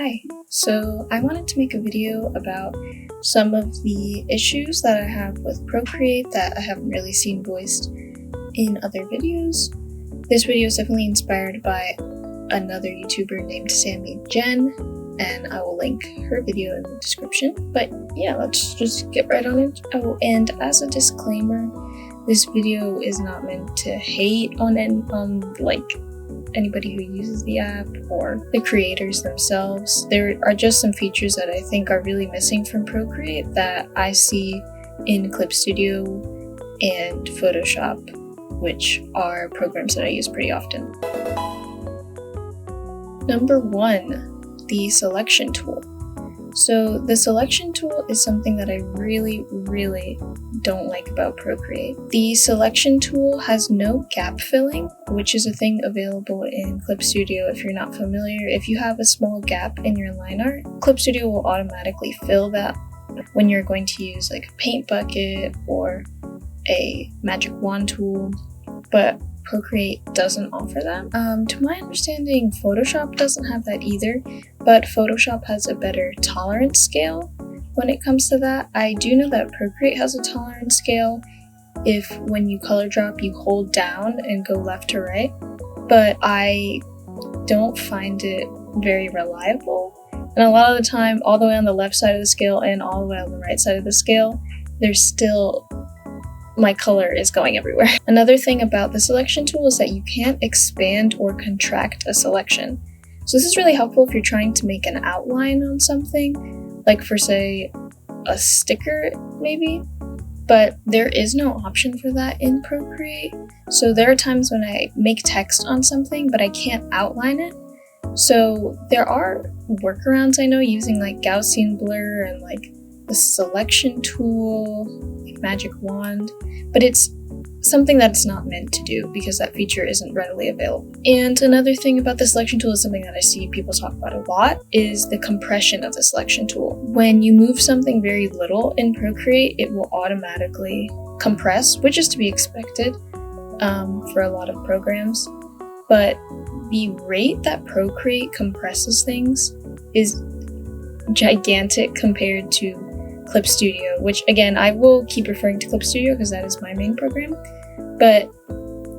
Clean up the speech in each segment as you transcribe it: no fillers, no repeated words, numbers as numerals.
Hi, so I wanted to make a video about some of the issues that I have with Procreate that I haven't really seen voiced in other videos. This video is definitely inspired by another YouTuber named samijen, and I will link her video in the description. But yeah, let's just get right on it. Oh, and as a disclaimer, this video is not meant to hate on anybody who uses the app or the creators themselves. There are just some features that I think are really missing from Procreate that I see in Clip Studio and Photoshop, which are programs that I use pretty often. Number 1, the selection tool. So the selection tool is something that I really don't like about Procreate. The selection tool has no gap filling, which is a thing available in Clip Studio if you're not familiar. If you have a small gap in your line art, Clip Studio will automatically fill that when you're going to use like a paint bucket or a magic wand tool, but Procreate doesn't offer that. To my understanding, Photoshop doesn't have that either, but Photoshop has a better tolerance scale when it comes to that. I do know that Procreate has a tolerance scale if when you color drop you hold down and go left to right, but I don't find it very reliable. And a lot of the time, all the way on the left side of the scale and all the way on the right side of the scale, there's still my color is going everywhere. Another thing about the selection tool is that you can't expand or contract a selection. So this is really helpful if you're trying to make an outline on something, like for say a sticker maybe, but there is no option for that in Procreate. So there are times when I make text on something, but I can't outline it. So there are workarounds I know using like Gaussian blur and like the selection tool, like magic wand, but it's something that's not meant to do because that feature isn't readily available. And another thing about the selection tool is something that I see people talk about a lot is the compression of the selection tool. When you move something very little in Procreate, it will automatically compress, which is to be expected for a lot of programs. But the rate that Procreate compresses things is gigantic compared to Clip Studio, which again, I will keep referring to Clip Studio because that is my main program, but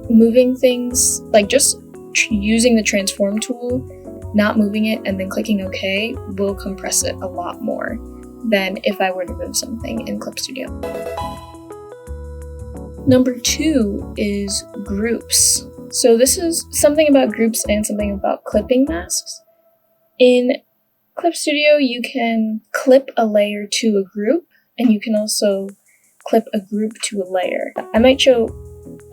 moving things, like just using the transform tool, not moving it and then clicking OK will compress it a lot more than if I were to move something in Clip Studio. Number 2 is groups. So this is something about groups and something about clipping masks. In Clip Studio, you can clip a layer to a group, and you can also clip a group to a layer. I might show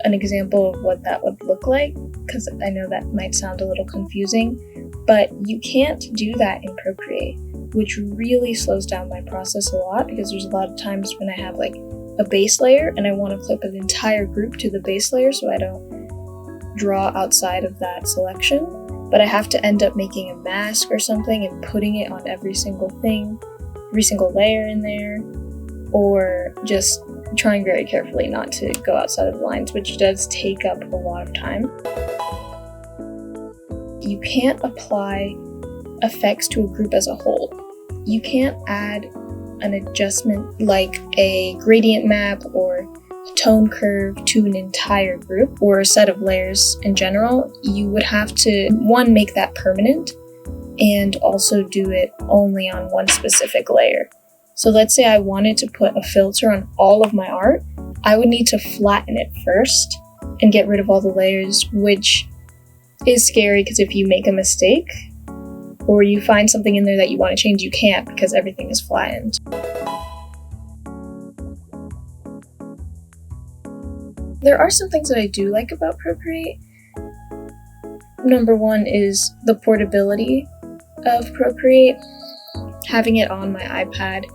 an example of what that would look like, because I know that might sound a little confusing, but you can't do that in Procreate, which really slows down my process a lot, because there's a lot of times when I have like a base layer, and I want to clip an entire group to the base layer so I don't draw outside of that selection. But I have to end up making a mask or something and putting it on every single thing, every single layer in there, or just trying very carefully not to go outside of the lines, which does take up a lot of time. You can't apply effects to a group as a whole. You can't add an adjustment like a gradient map or tone curve to an entire group or a set of layers in general. You would have to, one, make that permanent and also do it only on one specific layer. So let's say I wanted to put a filter on all of my art, I would need to flatten it first and get rid of all the layers, which is scary because if you make a mistake or you find something in there that you want to change, you can't because everything is flattened. There are some things that I do like about Procreate. Number 1 is the portability of Procreate. Having it on my iPad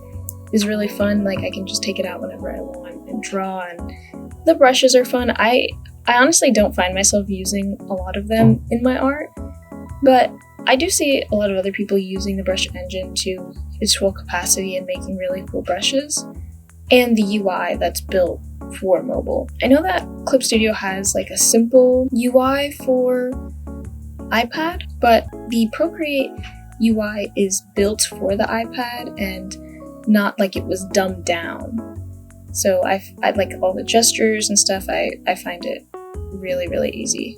is really fun. Like I can just take it out whenever I want and draw, and the brushes are fun. I honestly don't find myself using a lot of them in my art, but I do see a lot of other people using the brush engine to its full capacity and making really cool brushes, and the UI that's built for mobile. I know that Clip Studio has like a simple UI for iPad, but the Procreate UI is built for the iPad and not like it was dumbed down. So I like all the gestures and stuff. I find it really, really easy.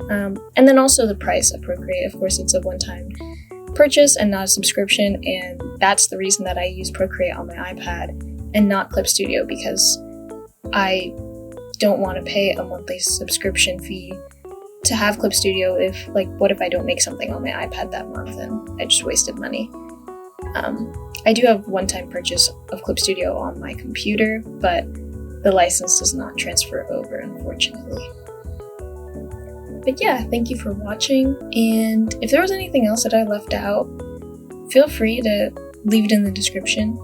And then also the price of Procreate. Of course, it's a one-time purchase and not a subscription, and that's the reason that I use Procreate on my iPad and not Clip Studio, because I don't want to pay a monthly subscription fee to have Clip Studio if, like, what if I don't make something on my iPad that month and I just wasted money. I do have one-time purchase of Clip Studio on my computer, but the license does not transfer over, unfortunately. But yeah, thank you for watching, and if there was anything else that I left out, feel free to leave it in the description.